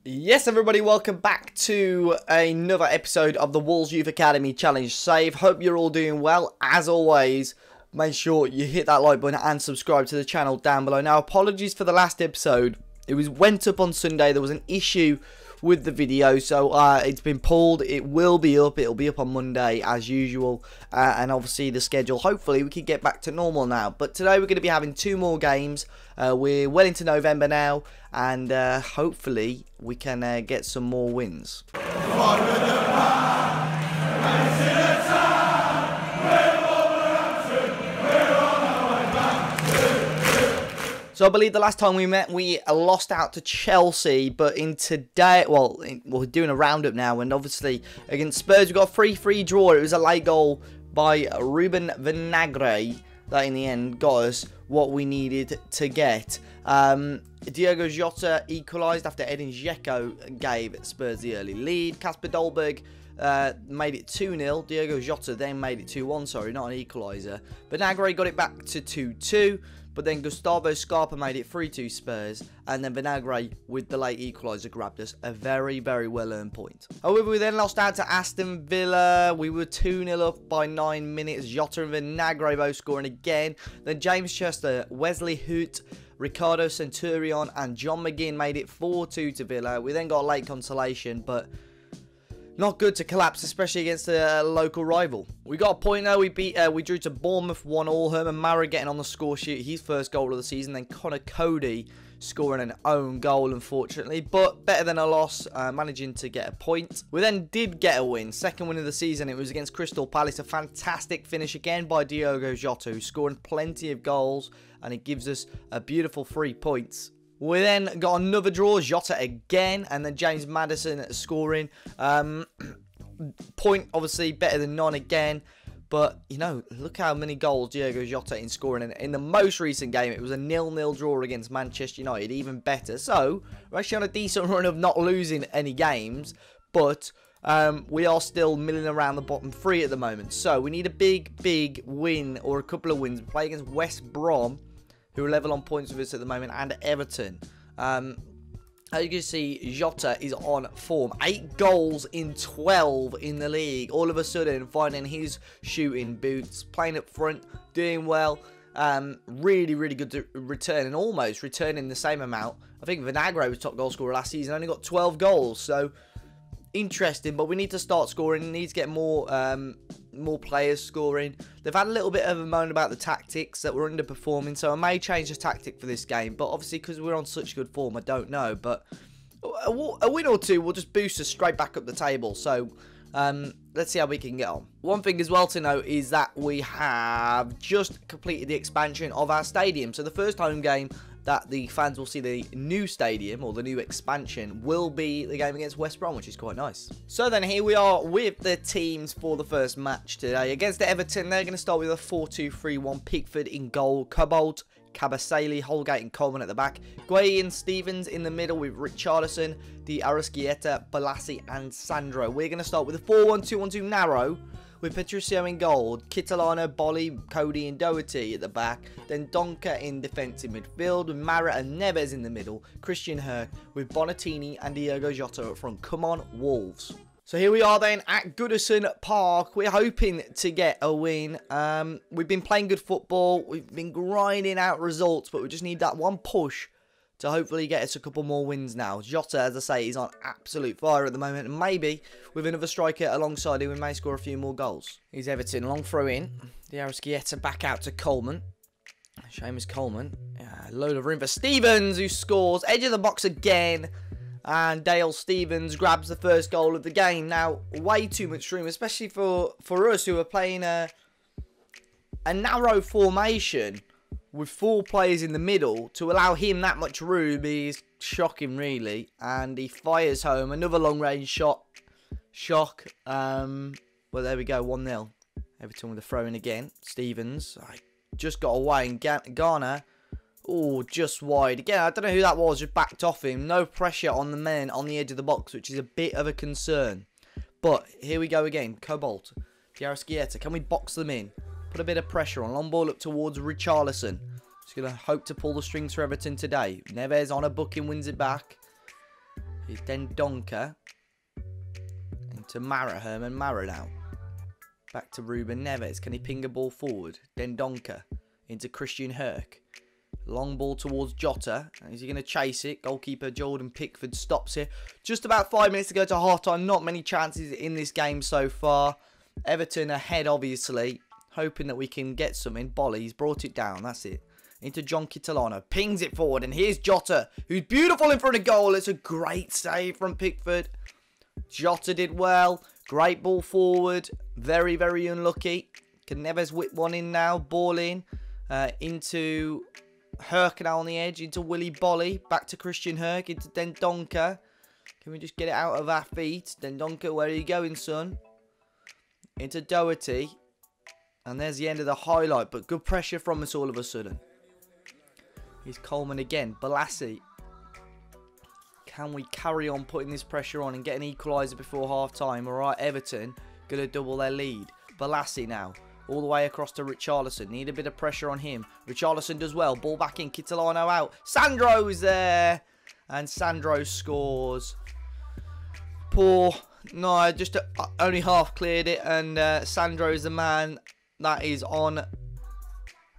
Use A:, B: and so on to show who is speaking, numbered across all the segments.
A: Yes, everybody, welcome back to another episode of the Wolves Youth Academy Challenge Save. Hope you're all doing well. As always, make sure you hit that like button and subscribe to the channel down below. Now, apologies for the last episode. It went up on Sunday. There was an issue with the video, so it's been pulled. It will be up. It'll be up on Monday as usual, and obviously the schedule, hopefully we can get back to normal now. But today we're going to be having two more games. We're well into November now, and hopefully we can get some more wins. So I believe the last time we met, we lost out to Chelsea, but in today, well, we're doing a roundup now, and obviously against Spurs, we got a 3-3 draw. It was a late goal by Ruben Vinagre that in the end got us what we needed to get. Diogo Jota equalised after Edin Dzeko gave Spurs the early lead. Kasper Dolberg made it 2-0. Diogo Jota then made it 2-1, sorry, not an equaliser. Vinagre got it back to 2-2. But then Gustavo Scarpa made it 3-2 Spurs. And then Vinagre, with the late equaliser, grabbed us a very, very well-earned point. However, we then lost out to Aston Villa. We were 2-0 up by 9 minutes. Jota and Vinagre both scoring again. Then James Chester, Wesley Hoot, Ricardo Centurion, and John McGinn made it 4-2 to Villa. We then got a late consolation, but not good to collapse, especially against a local rival. We got a point though. We drew to Bournemouth 1-1. Herman Mara getting on the score sheet, his first goal of the season. Then Connor Cody scoring an own goal, unfortunately, but better than a loss, managing to get a point. We then did get a win, second win of the season. It was against Crystal Palace. A fantastic finish again by Diogo Jota, who's scoring plenty of goals, and it gives us a beautiful 3 points. We then got another draw, Jota again, and then James Maddison scoring. Point, obviously, better than none again. But, you know, look how many goals Diogo Jota in scoring. In the most recent game, it was a 0-0 draw against Manchester United, even better. So, we're actually on a decent run of not losing any games. But we are still milling around the bottom three at the moment. So, we need a big win, or a couple of wins. We play against West Brom, who are level on points with us at the moment, and Everton. As you can see, Jota is on form. 8 goals in 12 in the league. All of a sudden, finding his shooting boots, playing up front, doing well. Really good return, and almost returning the same amount. I think Vinagre was top goal scorer last season, only got 12 goals. So, interesting, but we need to start scoring. We need to get more players scoring. They've had a little bit of a moan about the tactics that were underperforming, so I may change the tactic for this game, but obviously because we're on such good form, I don't know, but a win or two will just boost us straight back up the table. So let's see how we can get on. One thing as well to note is that we have just completed the expansion of our stadium. So the first home game that the fans will see the new stadium, or the new expansion, will be the game against West Brom, which is quite nice. So then here we are with the teams for the first match today. Against Everton, they're going to start with a 4-2-3-1. Pickford in goal, Cobalt, Kabasele, Holgate and Coleman at the back. Gueye and Stevens in the middle with Richarlison, Di Arrascaeta, Balassi and Sandro. We're going to start with a 4-1-2-1-2 narrow, with Patricio in goal, Kitolano, Bolly, Cody and Doherty at the back. Then Donker in defensive midfield, with Mara and Neves in the middle. Christian Herc with Bonatini and Diogo Jota up front. Come on, Wolves. So here we are then at Goodison Park. We're hoping to get a win. We've been playing good football. We've been grinding out results, but we just need that one push to hopefully get us a couple more wins now. Jota, as I say, is on absolute fire at the moment. And maybe with another striker alongside him, we may score a few more goals. Here's Everton, long throw in. Di Arrascaeta back out to Coleman. Seamus Coleman. Load of room for Stevens, who scores. Edge of the box again. And Dale Stevens grabs the first goal of the game. Now, way too much room, especially for us who are playing a narrow formation with 4 players in the middle. To allow him that much room is shocking, really. And he fires home another long-range shot. Shock. Well, there we go, 1-0. Everton with a throw-in again. Stevens just got away, and Garner, oh, just wide. Again, I don't know who that was, just backed off him. No pressure on the men on the edge of the box, which is a bit of a concern. But here we go again. Cobalt, Di Arrascaeta. Can we box them in? Put a bit of pressure on. Long ball up towards Richarlison. Just going to hope to pull the strings for Everton today. Neves on a booking, wins it back. He's Dendoncker. Into Mara. Herman Mara now. Back to Ruben Neves. Can he ping a ball forward? Dendoncker. Into Christian Herc. Long ball towards Jota. Is he going to chase it? Goalkeeper Jordan Pickford stops here. Just about 5 minutes to go to half-time. Not many chances in this game so far. Everton ahead, obviously. Hoping that we can get something. Bolly's brought it down. That's it. Into John Kitolano. Pings it forward. And here's Jota, who's beautiful in front of goal. It's a great save from Pickford. Jota did well. Great ball forward. Very, very unlucky. Can Neves whip one in now. Ball in. Into Herc now on the edge. Into Willy Bolly. Back to Christian Herc. Into Dendoncker. Can we just get it out of our feet? Dendoncker, where are you going, son? Into Doherty. And there's the end of the highlight. But good pressure from us all of a sudden. Here's Coleman again. Balassi. Can we carry on putting this pressure on and get an equaliser before half-time? Alright, Everton going to double their lead. Balassi now. All the way across to Richarlison. Need a bit of pressure on him. Richarlison does well. Ball back in. Kitolano out. Sandro's there. And Sandro scores. Poor. No, just only half cleared it. And Sandro's the man that is on...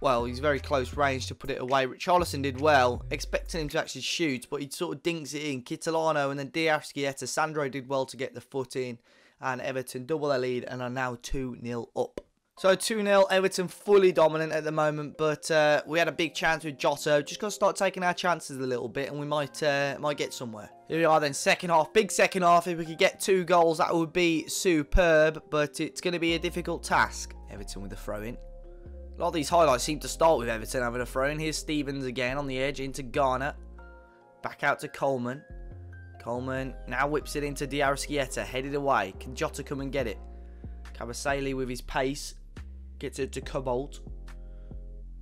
A: Well, he's very close range to put it away. Richarlison did well. Expecting him to actually shoot, but he sort of dinks it in. Kitolano and then Diaz-Gieta. Sandro did well to get the foot in. And Everton double their lead and are now 2-0 up. So 2-0, Everton fully dominant at the moment, but we had a big chance with Jota. Just got to start taking our chances a little bit and we might get somewhere. Here we are then, second half, big second half. If we could get 2 goals, that would be superb, but it's going to be a difficult task. Everton with the throw-in. A lot of these highlights seem to start with Everton having a throw-in. Here's Stevens again on the edge into Garner. Back out to Coleman. Coleman now whips it into Diaz-Gieta, headed away. Can Jota come and get it? Kabasele with his pace. Gets it to Cobalt.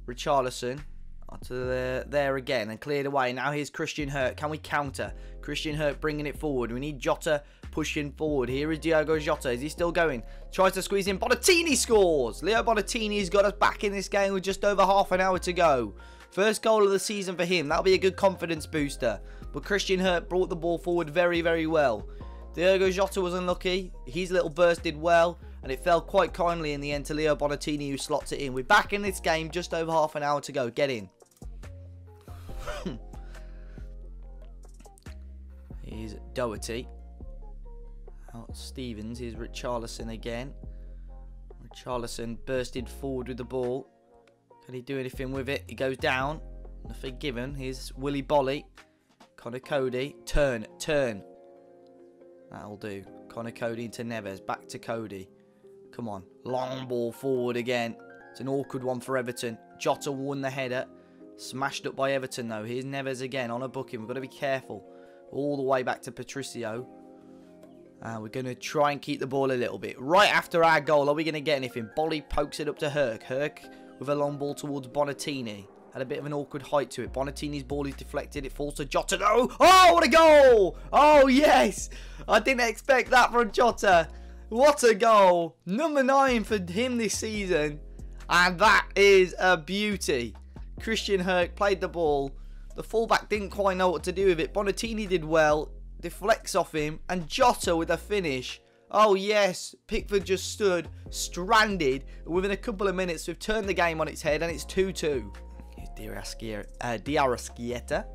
A: Richarlison. Onto there again and cleared away. Now here's Christian Herc. Can we counter? Christian Herc bringing it forward. We need Jota pushing forward. Here is Diogo Jota. Is he still going? Tries to squeeze in. Bonatini scores. Leo Bonatini's got us back in this game with just over half an hour to go. First goal of the season for him. That'll be a good confidence booster. But Christian Herc brought the ball forward very, very well. Diogo Jota was unlucky. His little burst did well. And it fell quite kindly in the end to Leo Bonatini, who slots it in. We're back in this game. Just over half an hour to go. Get in. Here's Doherty. Out Stevens. Here's Richarlison again. Richarlison bursted forward with the ball. Can he do anything with it? He goes down. Nothing given. Here's Willy Bolly. Connor Cody. Turn. That'll do. Connor Cody into Neves. Back to Cody. Come on. Long ball forward again. It's an awkward one for Everton. Jota won the header. Smashed up by Everton though. Here's Neves again on a booking. We've got to be careful. All the way back to Patricio. We're going to try and keep the ball a little bit. Right after our goal, are we going to get anything? Bolly pokes it up to Herc. Herc with a long ball towards Bonatini. Had a bit of an awkward height to it. Bonatini's ball is deflected. It falls to Jota. No! Oh, what a goal! Oh, yes! I didn't expect that from Jota. What a goal. Number 9 for him this season. And that is a beauty. Christian Herc played the ball. The fullback didn't quite know what to do with it. Bonatini did well. Deflects off him. And Jota with a finish. Oh, yes. Pickford just stood stranded. Within a couple of minutes, we've turned the game on its head. And it's 2-2. Here's Diaz-Gieta.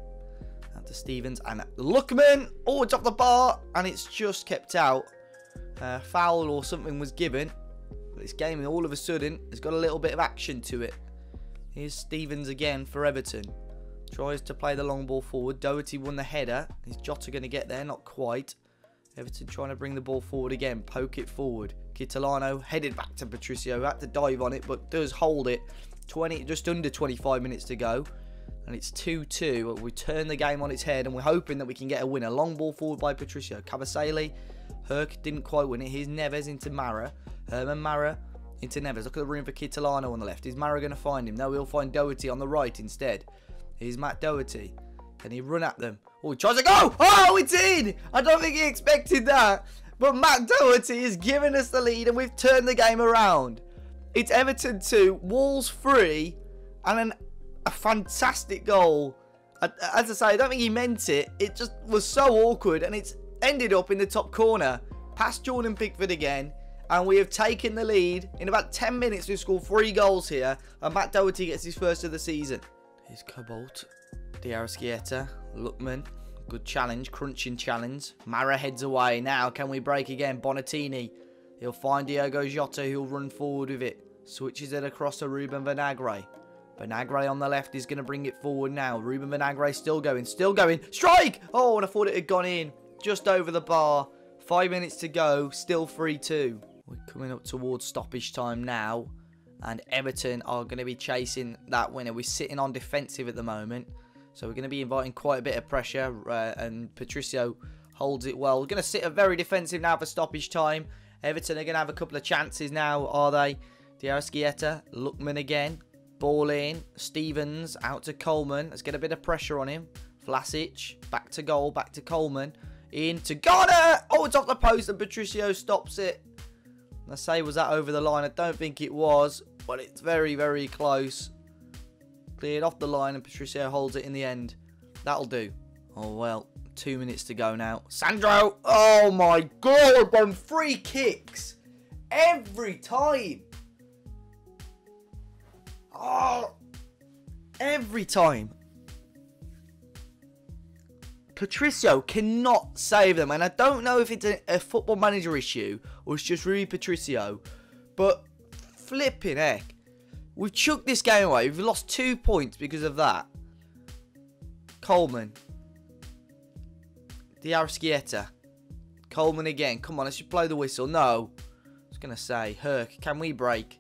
A: Out to Stevens. And Lookman. Oh, it's off the bar. And it's just kept out. Foul or something was given. But this game all of a sudden has got a little bit of action to it. Here's Stevens again for Everton. Tries to play the long ball forward. Doherty won the header. Is Jota going to get there? Not quite. Everton trying to bring the ball forward again. Poke it forward. Kitolano headed back to Patricio. Had to dive on it, but does hold it. Just under 25 minutes to go. And it's 2-2. We turn the game on its head and we're hoping that we can get a winner. Long ball forward by Patricio. Kabasele. Herc didn't quite win it. Here's Neves into Mara. Herman Mara into Neves. Look at the room for Kitolano on the left. Is Mara going to find him? No, he'll find Doherty on the right instead. Here's Matt Doherty. Can he run at them? Oh, he tries to go! Oh, it's in! I don't think he expected that. But Matt Doherty has given us the lead and we've turned the game around. It's Everton 2, Wolves 3, and a fantastic goal. As I say, I don't think he meant it. It just was so awkward, and it's ended up in the top corner. Past Jordan Pickford again, and we have taken the lead. In about 10 minutes, we've scored 3 goals here, and Matt Doherty gets his first of the season. Here's Cobalt, Diarra, Lookman. Good challenge, crunching challenge. Mara heads away. Now, can we break again? Bonatini. He'll find Diogo Jota, who'll run forward with it. Switches it across to Ruben Vinagre. Vinagre on the left is going to bring it forward now. Ruben Vinagre still going, still going. Strike! Oh, and I thought it had gone in. Just over the bar. 5 minutes to go. Still 3-2. We're coming up towards stoppage time now. And Everton are going to be chasing that winner. We're sitting on defensive at the moment. So we're going to be inviting quite a bit of pressure. And Patricio holds it well. We're going to sit a very defensive now for stoppage time. Everton are going to have a couple of chances now, are they? Diarra, Lookman again. Ball in. Stevens out to Coleman. Let's get a bit of pressure on him. Vlasic. Back to goal. Back to Coleman. In to Garner. Oh, it's off the post and Patricio stops it. I say, was that over the line? I don't think it was. But it's very, very close. Cleared off the line and Patricio holds it in the end. That'll do. Oh, well. 2 minutes to go now. Sandro. Oh, my God. On free kicks. Every time. Oh. Every time. Patricio cannot save them. And I don't know if it's a football manager issue or it's just really Patricio. But flipping heck. We've chucked this game away. We've lost 2 points because of that. Coleman. Diarra. Coleman again. Come on, let's just blow the whistle. No. I was going to say, Herc, can we break?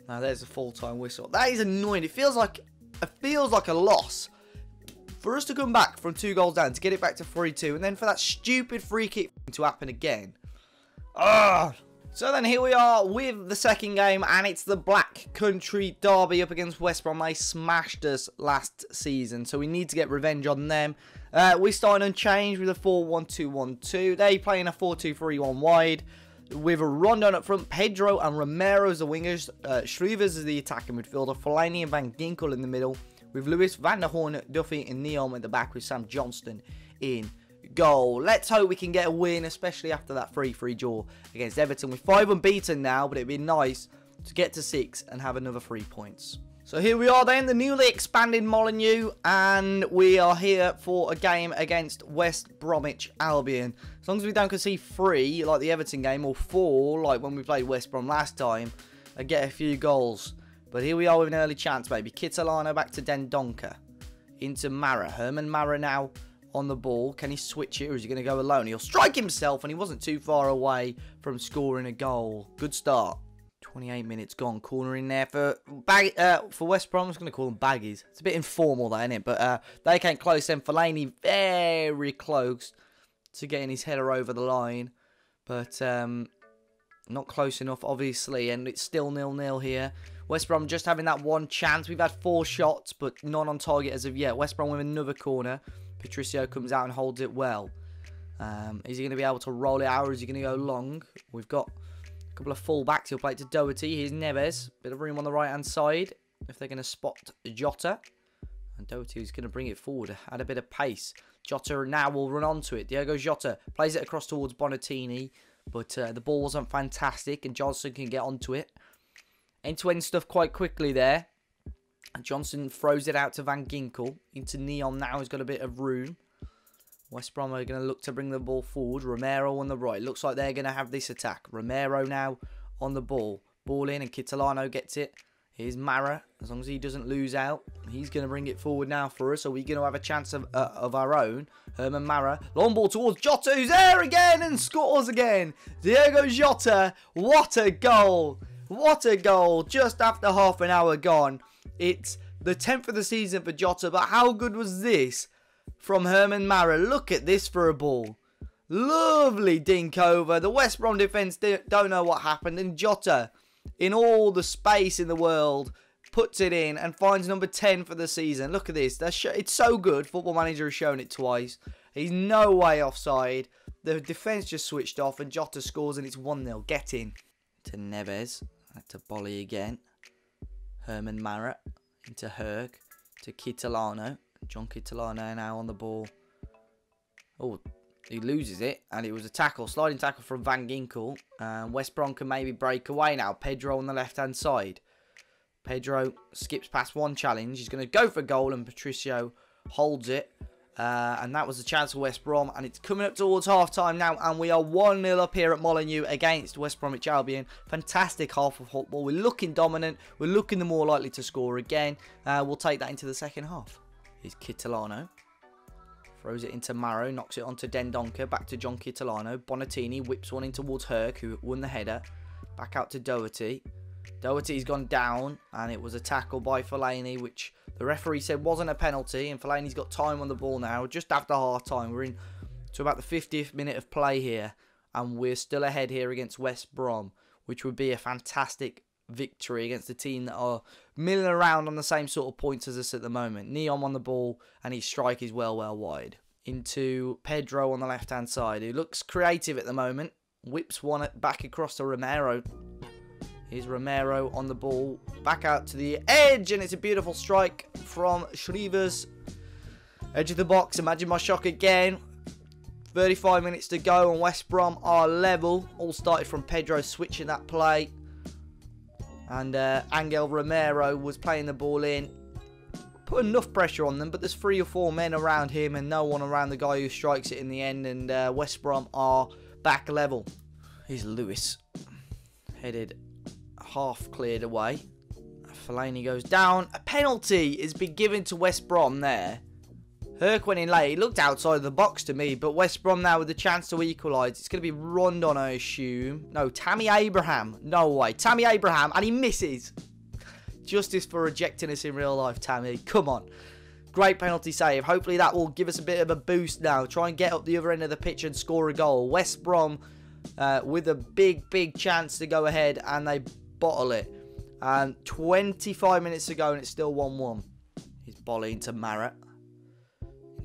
A: Now, there's a full-time whistle. That is annoying. It feels like a loss. For us to come back from 2 goals down, to get it back to 3-2, and then for that stupid free kick to happen again. Ugh. So then here we are with the second game, and it's the Black Country Derby up against West Brom. They smashed us last season, so we need to get revenge on them. We started unchanged with a 4-1-2-1-2. They play in a 4-2-3-1 wide with Rondon up front, Pedro and Romero as the wingers, Shrevers as the attacking midfielder, Fellaini and Van Ginkel in the middle, with Lewis, Van der Horn, Duffy and Neom at the back with Sam Johnston in goal. Let's hope we can get a win, especially after that 3-3 draw against Everton. We're 5 unbeaten now, but it'd be nice to get to 6 and have another 3 points. So here we are then, the newly expanded Molineux, and we are here for a game against West Bromwich Albion. As long as we don't concede 3, like the Everton game, or 4, like when we played West Brom last time, and get a few goals. But here we are with an early chance, baby. Kitolano back to Dendoncker. Into Mara. Herman Mara now on the ball. Can he switch it or is he going to go alone? He'll strike himself and he wasn't too far away from scoring a goal. Good start. 28 minutes gone. Corner in there for West Brom. I'm just going to call them baggies. It's a bit informal there, isn't it? But they came close then. Fellaini very close to getting his header over the line. But not close enough, obviously. And it's still 0-0 here. West Brom just having that one chance. We've had 4 shots, but none on target as of yet. West Brom with another corner. Patricio comes out and holds it well. Is he going to be able to roll it out or is he going to go long? We've got a couple of full-backs. He'll play it to Doherty. Here's Neves. Bit of room on the right-hand side if they're going to spot Jota. And Doherty is going to bring it forward. Add a bit of pace. Jota now will run onto it. Diogo Jota plays it across towards Bonatini. But the ball wasn't fantastic and Johnson can get onto it. End-to-end stuff quite quickly there. And Johnson throws it out to Van Ginkel. Into Neon now. He's got a bit of room. West Brom are going to look to bring the ball forward. Romero on the right. Looks like they're going to have this attack. Romero now on the ball. Ball in and Kitolano gets it. Here's Mara. As long as he doesn't lose out. He's going to bring it forward now for us. Are we going to have a chance of our own? Herman Mara. Long ball towards Jota. Who's there again and scores again. Diogo Jota. What a goal. What a goal. Just after half an hour gone. It's the 10th of the season for Jota. But how good was this from Herman Mara? Look at this for a ball. Lovely dink over. The West Brom defence don't know what happened. And Jota, in all the space in the world, puts it in and finds number 10 for the season. Look at this. It's so good. Football Manager has shown it twice. He's no way offside. The defence just switched off and Jota scores and it's 1-0. Get in. To Neves. To Bolly again. Herman Mara. Into Herc. To Kitolano. John Kitolano now on the ball. Oh, he loses it, and it was a tackle, sliding tackle from Van Ginkel. West Brom can maybe break away now. Pedro on the left-hand side. Pedro skips past one challenge. He's going to go for goal, and Patricio holds it. And that was a chance for West Brom, and it's coming up towards half-time now, and we are 1-0 up here at Molineux against West Bromwich Albion. Fantastic half of football. We're looking dominant. We're looking the more likely to score again. We'll take that into the second half. Here's Kitolano. Throws it into Marrow, knocks it onto Dendoncker, back to John Kitolano. Bonatini whips one in towards Herc, who won the header. Back out to Doherty. Doherty's gone down, and it was a tackle by Fellaini, which the referee said wasn't a penalty, and Fellaini's got time on the ball now, just after half-time. We're in to about the 50th minute of play here, and we're still ahead here against West Brom, which would be a fantastic victory against a team that are milling around on the same sort of points as us at the moment. Neom on the ball, and his strike is well wide. Into Pedro on the left-hand side, who looks creative at the moment. Whips one back across to Romero. Here's Romero on the ball, back out to the edge, and it's a beautiful strike from Shrevers. Edge of the box, imagine my shock again. 35 minutes to go, and West Brom are level. All started from Pedro switching that play. And Angel Romero was playing the ball in. Put enough pressure on them, but there's 3 or 4 men around him and no one around the guy who strikes it in the end. And West Brom are back level. Here's Lewis. Headed half cleared away. Fellaini goes down. A penalty has been given to West Brom there. Herc went in late. He looked outside the box to me, but West Brom now with the chance to equalise. It's going to be Rondon, I assume. No, Tammy Abraham. No way. Tammy Abraham, and he misses. Justice for rejecting us in real life, Tammy. Come on. Great penalty save. Hopefully that will give us a bit of a boost now. Try and get up the other end of the pitch and score a goal. West Brom with a big chance to go ahead, and they bottle it. 25 minutes to go, and it's still 1-1. He's volley into Marat.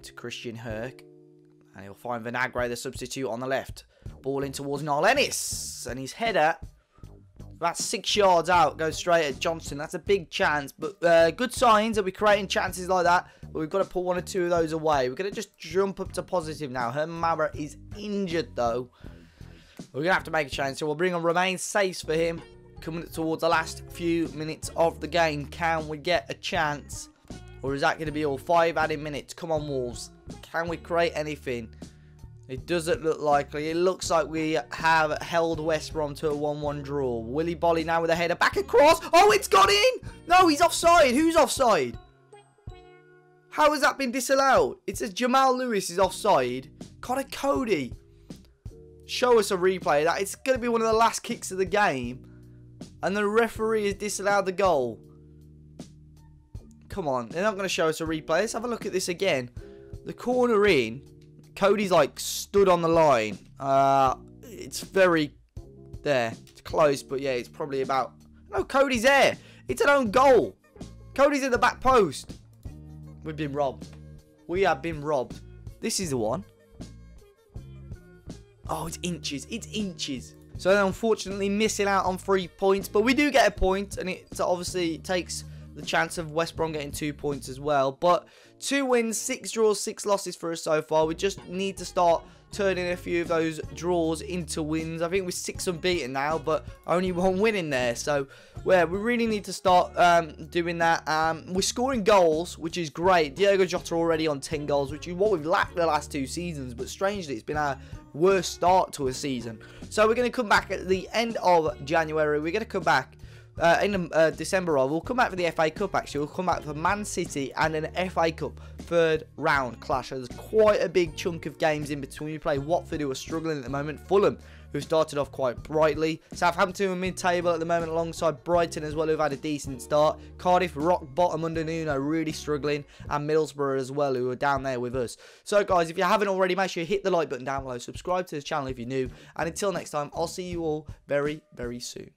A: To Christian Herc, and he'll find Vinagre, the substitute, on the left. Ball in towards Noel Ennis, and his header about 6 yards out goes straight at Johnson. That's a big chance, but good signs that we're creating chances like that, but we've got to put 1 or 2 of those away. We're going to just jump up to positive now. Herman Mabra is injured though. We're going to have to make a change, so we'll bring on Romain Sace for him. Coming towards the last few minutes of the game, can we get a chance? Or is that going to be all 5 added minutes? Come on, Wolves. Can we create anything? It doesn't look likely. It looks like we have held West Brom to a 1-1 draw. Willy Bolly now with a header back across. Oh, it's got in! No, he's offside. Who's offside? How has that been disallowed? It says Jamal Lewis is offside. Connor Cody. Show us a replay of that. It's going to be one of the last kicks of the game. And the referee has disallowed the goal. Come on, they're not going to show us a replay. Let's have a look at this again. The corner in, Cody's like stood on the line. It's very there. It's close, but yeah, it's probably about... No, Cody's there. It's an own goal. Cody's in the back post. We've been robbed. We have been robbed. This is the one. Oh, it's inches. It's inches. So they're unfortunately missing out on 3 points, but we do get a point, and it obviously takes the chance of West Brom getting 2 points as well. But 2 wins, 6 draws, 6 losses for us so far. We just need to start turning a few of those draws into wins. I think we're 6 unbeaten now, but only 1 win in there. So yeah, we really need to start doing that. We're scoring goals, which is great. Diogo Jota already on 10 goals, which is what we've lacked the last 2 seasons. But strangely, it's been our worst start to a season. So we're going to come back at the end of January. We're going to come back in December. We'll come back for the FA Cup actually. We'll come back for Man City and an FA Cup 3rd round clash. So there's quite a big chunk of games in between. We play Watford, who are struggling at the moment. Fulham, who started off quite brightly. Southampton are mid-table at the moment alongside Brighton as well, who've had a decent start. Cardiff, rock bottom under Nuno, really struggling. And Middlesbrough as well, who are down there with us. So guys, if you haven't already, make sure you hit the like button down below. Subscribe to this channel if you're new. And until next time, I'll see you all very, very soon.